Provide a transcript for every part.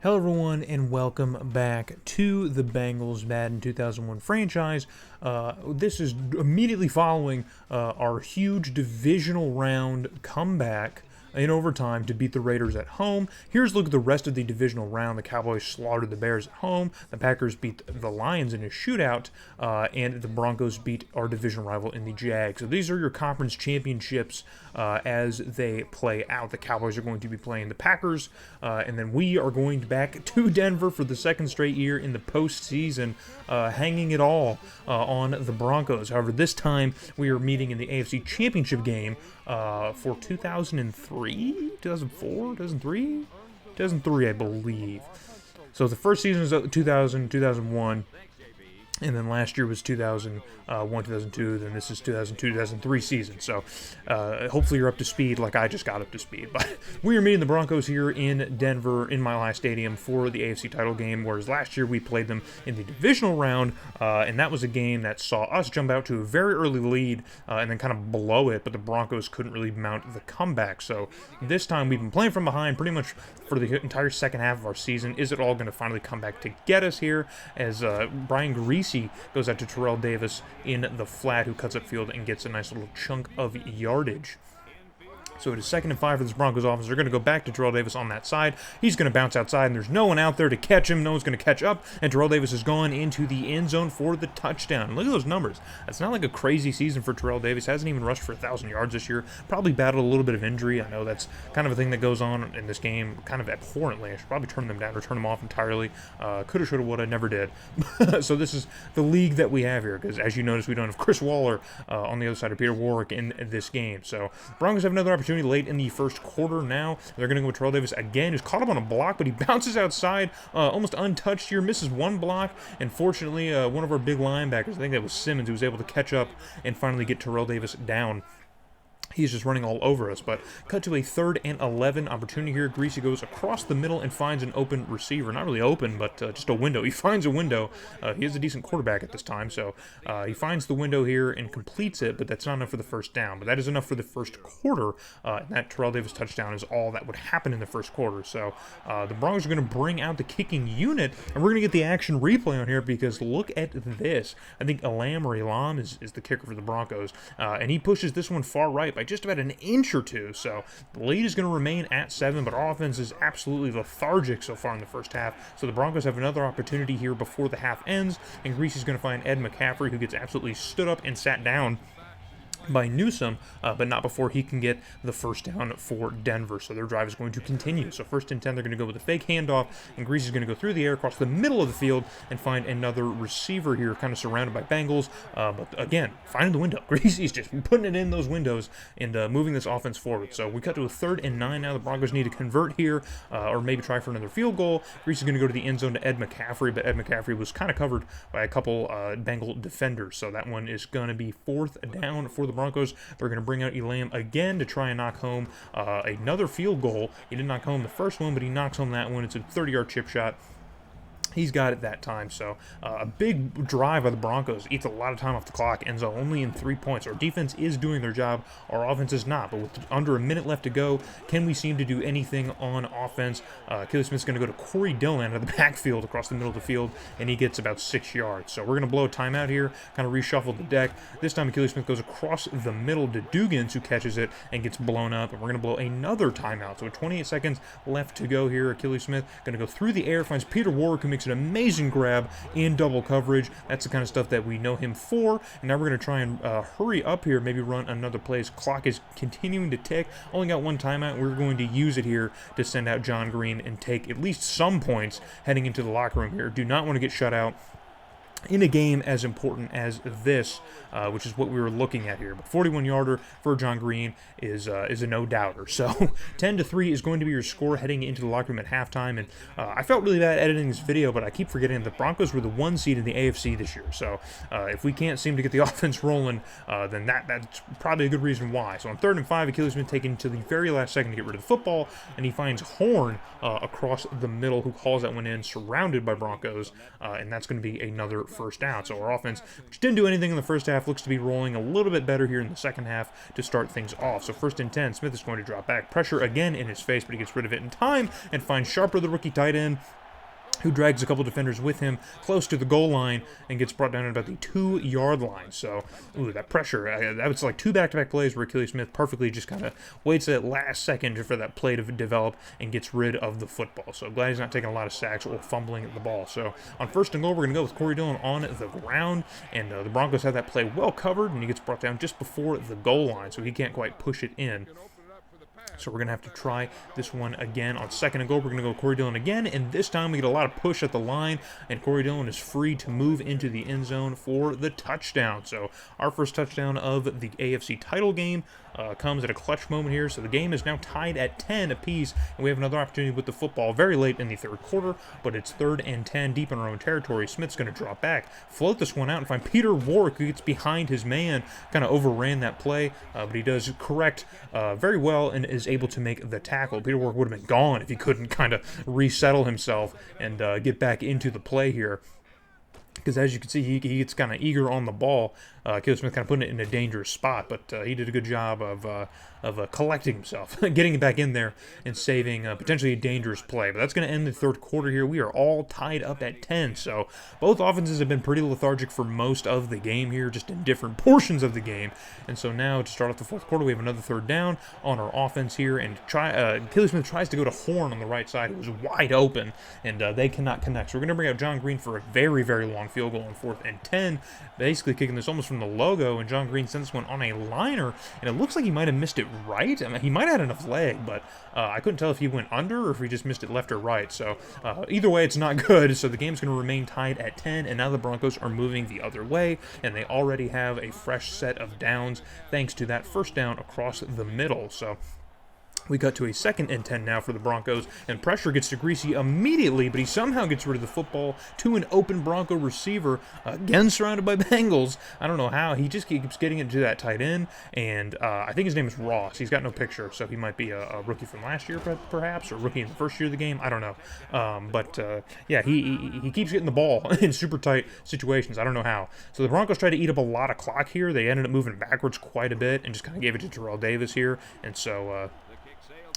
Hello everyone and welcome back to the Bengals Madden 2001 franchise. This is immediately following our huge divisional round comeback in overtime to beat the Raiders at home. Here's a look at the rest of the divisional round. The Cowboys slaughtered the Bears at home. The Packers beat the Lions in a shootout. And the Broncos beat our division rival in the Jags. So these are your conference championships as they play out. The Cowboys are going to be playing the Packers. And then we are going back to Denver for the second straight year in the postseason, hanging it all on the Broncos. However, this time we are meeting in the AFC Championship game for 2003, 2004, 2003, 2003, I believe. So the first season was 2000, 2001. And then last year was 2001, 2002. Then this is 2002, 2003 season. So hopefully you're up to speed like I just got up to speed. But we are meeting the Broncos here in Denver in Mile High Stadium for the AFC title game, whereas last year we played them in the divisional round, and that was a game that saw us jump out to a very early lead and then kind of blow it, but the Broncos couldn't really mount the comeback. So this time we've been playing from behind pretty much for the entire second half of our season. Is it all going to finally come back to get us here as Brian Greasy goes out to Terrell Davis in the flat, who cuts upfield and gets a nice little chunk of yardage. So it is 2nd and 5 for this Broncos offense. They're going to go back to Terrell Davis on that side. He's going to bounce outside, and there's no one out there to catch him. No one's going to catch up, and Terrell Davis has gone into the end zone for the touchdown. Look at those numbers. It's not like a crazy season for Terrell Davis. Hasn't even rushed for 1,000 yards this year. Probably battled a little bit of injury. I know that's kind of a thing that goes on in this game kind of abhorrently. I should probably turn them down or turn them off entirely. Coulda, shoulda, woulda, never did. So this is the league that we have here, because as you notice, we don't have Chris Waller on the other side of Peter Warrick in this game. So Broncos have another opportunity late in the first quarter now. They're going to go with Terrell Davis again, who's caught up on a block, but he bounces outside almost untouched here, misses one block, and fortunately one of our big linebackers, I think that was Simmons, who was able to catch up and finally get Terrell Davis down. He's just running all over us, but cut to a 3rd and 11 opportunity here. Greasy goes across the middle and finds an open receiver. Not really open, but just a window. He finds a window. He is a decent quarterback at this time, so he finds the window here and completes it, but that's not enough for the first down. But that is enough for the first quarter. And that Terrell Davis touchdown is all that would happen in the first quarter. So the Broncos are going to bring out the kicking unit, and we're going to get the action replay on here, because look at this. I think Elam is the kicker for the Broncos, and he pushes this one far right by just about an inch or two. So the lead is going to remain at 7, but our offense is absolutely lethargic so far in the first half. So the Broncos have another opportunity here before the half ends, and Greasy's going to find Ed McCaffrey, who gets absolutely stood up and sat down by Newsome, but not before he can get the first down for Denver. So their drive is going to continue. So 1st and 10, they're going to go with a fake handoff, and Greasy's going to go through the air across the middle of the field and find another receiver here, kind of surrounded by Bengals. But again, finding the window. Greasy's just putting it in those windows and moving this offense forward. So we cut to a 3rd and 9 now. The Broncos need to convert here or maybe try for another field goal. Greasy's going to go to the end zone to Ed McCaffrey, but Ed McCaffrey was kind of covered by a couple Bengal defenders. So that one is going to be 4th down for the Broncos. They're going to bring out Elam again to try and knock home another field goal. He didn't knock home the first one, but he knocks home that one. It's a 30-yard chip shot. He's got it that time. So a big drive by the Broncos eats a lot of time off the clock, ends up only in 3 points. Our defense is doing their job. Our offense is not. But with under a minute left to go, can we seem to do anything on offense? Achilles Smith's going to go to Corey Dillon out of the backfield across the middle of the field, and he gets about 6 yards. So we're going to blow a timeout here, kind of reshuffle the deck. This time Achilles Smith goes across the middle to Dugans, who catches it and gets blown up. And we're going to blow another timeout. So with 28 seconds left to go here, Achilles Smith going to go through the air, finds Peter Warrick, who makes an amazing grab in double coverage. That's the kind of stuff that we know him for. And now we're going to try and hurry up here, maybe run another play. His clock is continuing to tick. Only got one timeout. We're going to use it here to send out John Green and take at least some points heading into the locker room here. Do not want to get shut out in a game as important as this, which is what we were looking at here. But 41-yarder for John Green is a no-doubter. So 10-3 is going to be your score heading into the locker room at halftime. And I felt really bad editing this video, but I keep forgetting the Broncos were the 1 seed in the AFC this year. So if we can't seem to get the offense rolling, then that's probably a good reason why. So on 3rd and 5, Achilles been taken to the very last second to get rid of the football, and he finds Horn across the middle, who calls that one in, surrounded by Broncos, and that's going to be another first down. So our offense, which didn't do anything in the first half, looks to be rolling a little bit better here in the second half to start things off. So 1st and 10, Smith is going to drop back. Pressure again in his face, but he gets rid of it in time and finds Sharper, the rookie tight end, who drags a couple defenders with him close to the goal line and gets brought down at about the 2-yard line. So, that pressure, that was like 2 back-to-back plays where Achilles Smith perfectly just kind of waits that last second for that play to develop and gets rid of the football. So, glad he's not taking a lot of sacks or fumbling at the ball. So, on 1st and goal, we're going to go with Corey Dillon on the ground, and the Broncos have that play well covered, and he gets brought down just before the goal line, so he can't quite push it in. So we're going to have to try this one again. On 2nd and goal, we're going to go Corey Dillon again, and this time we get a lot of push at the line, and Corey Dillon is free to move into the end zone for the touchdown. So our first touchdown of the AFC title game comes at a clutch moment here. So the game is now tied at 10 apiece, and we have another opportunity with the football very late in the 3rd quarter, but it's 3rd and 10 deep in our own territory. Smith's going to drop back, float this one out, and find Peter Warwick, who gets behind his man, kind of overran that play, but he does correct very well and is able to make the tackle. Peter Warwick would have been gone if he couldn't kind of resettle himself and get back into the play here. Because as you can see, he gets kind of eager on the ball. Achilles Smith kind of putting it in a dangerous spot, but he did a good job of collecting himself, getting it back in there, and saving potentially a dangerous play. But that's going to end the 3rd quarter here. We are all tied up at 10, so both offenses have been pretty lethargic for most of the game here, just in different portions of the game. And so now to start off the 4th quarter, we have another 3rd down on our offense here, and Achilles Smith tries to go to Horn on the right side. It was wide open, and they cannot connect. So we're going to bring out John Green for a very, very long field goal on 4th and 10, basically kicking this almost from the logo, and John Green sends this one on a liner, and it looks like he might have missed it right. I mean, he might have had enough leg, but I couldn't tell if he went under or if he just missed it left or right. So either way, it's not good. So the game's going to remain tied at 10, and now the Broncos are moving the other way, and they already have a fresh set of downs thanks to that first down across the middle. So we cut to a 2nd and 10 now for the Broncos, and pressure gets to Greasy immediately, but he somehow gets rid of the football to an open Bronco receiver, again surrounded by Bengals. I don't know how. He just keeps getting it to that tight end, and I think his name is Ross. He's got no picture, so he might be a rookie from last year, perhaps, or rookie in the first year of the game. I don't know. Yeah, he keeps getting the ball in super tight situations. I don't know how. So the Broncos tried to eat up a lot of clock here. They ended up moving backwards quite a bit and just kind of gave it to Terrell Davis here, and so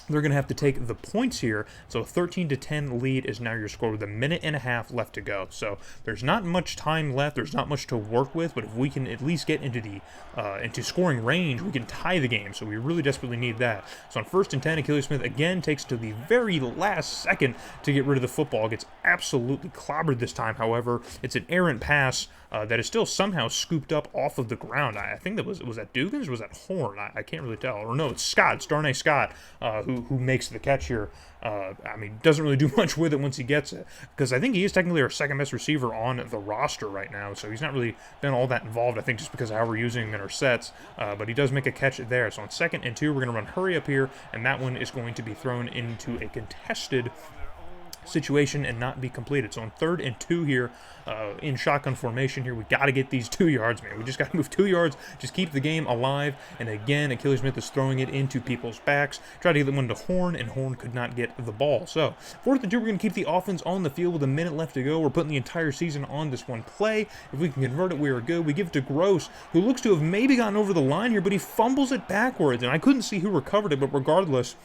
they're going to have to take the points here. So a 13-10 lead is now your score with a minute and a half left to go. So there's not much time left. There's not much to work with. But if we can at least get into scoring range, we can tie the game. So we really desperately need that. So on 1st and 10, Achilles Smith again takes to the very last second to get rid of the football. Gets absolutely clobbered this time. However, it's an errant pass that is still somehow scooped up off of the ground. I think that was that Dugans or was that Horn? I can't really tell. Or no, it's Scott, Darnay Scott, who makes the catch here. I mean, doesn't really do much with it once he gets it, because I think he is technically our 2nd best receiver on the roster right now, so he's not really been all that involved, I think, just because of how we're using him in our sets, but he does make a catch there. So on 2nd and 2, we're going to run hurry up here, and that one is going to be thrown into a contested situation and not be completed. So on 3rd and 2 here, in shotgun formation here, we got to get these 2 yards, man. We just got to move 2 yards, just keep the game alive. And again, Achilles Smith is throwing it into people's backs. Try to get the one to Horn, and Horn could not get the ball. So 4th and 2, we're going to keep the offense on the field with a minute left to go. We're putting the entire season on this one play. If we can convert it, we are good. We give it to Gross, who looks to have maybe gotten over the line here, but he fumbles it backwards, and I couldn't see who recovered it, but regardless,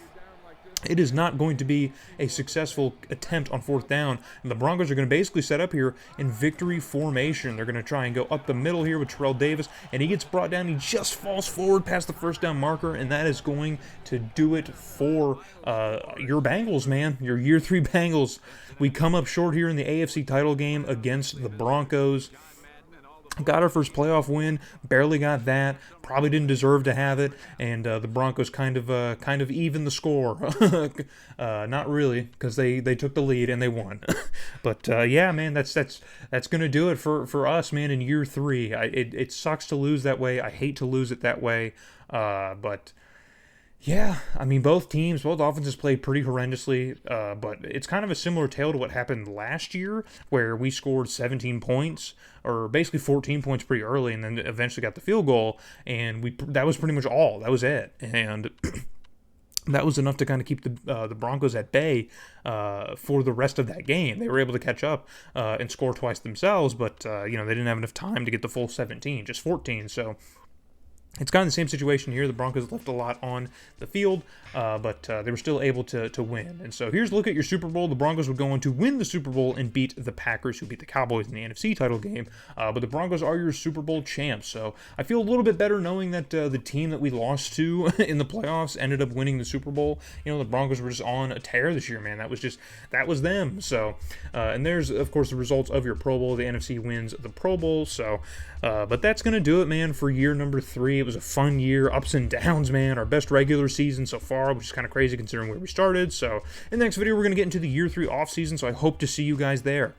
it is not going to be a successful attempt on 4th down, and the Broncos are going to basically set up here in victory formation. They're going to try and go up the middle here with Terrell Davis, and he gets brought down. He just falls forward past the first down marker, and that is going to do it for your Bengals, man, your Year 3 Bengals. We come up short here in the AFC title game against the Broncos. Got our first playoff win, barely got that, probably didn't deserve to have it, and the Broncos kind of even the score. Not really, because they took the lead and they won. But yeah, man, that's going to do it for us, man, in Year 3. It sucks to lose that way. I hate to lose it that way, but yeah, I mean, both offenses played pretty horrendously, but it's kind of a similar tale to what happened last year, where we scored 17 points, or basically 14 points pretty early, and then eventually got the field goal, and that was pretty much all. That was it. And that was enough to kind of keep the Broncos at bay for the rest of that game. They were able to catch up and score twice themselves, but they didn't have enough time to get the full 17, just 14. So it's kind of the same situation here. The Broncos left a lot on the field, but they were still able to win. And so here's a look at your Super Bowl. The Broncos would go on to win the Super Bowl and beat the Packers, who beat the Cowboys in the NFC title game. But the Broncos are your Super Bowl champs. So I feel a little bit better knowing that the team that we lost to in the playoffs ended up winning the Super Bowl. The Broncos were just on a tear this year, man. That was them. So, and there's, of course, the results of your Pro Bowl. The NFC wins the Pro Bowl. So, but that's going to do it, man, for year number 3. It was a fun year, ups and downs, man. Our best regular season so far, which is kind of crazy considering where we started. So in the next video, we're going to get into the year 3 offseason, so I hope to see you guys there.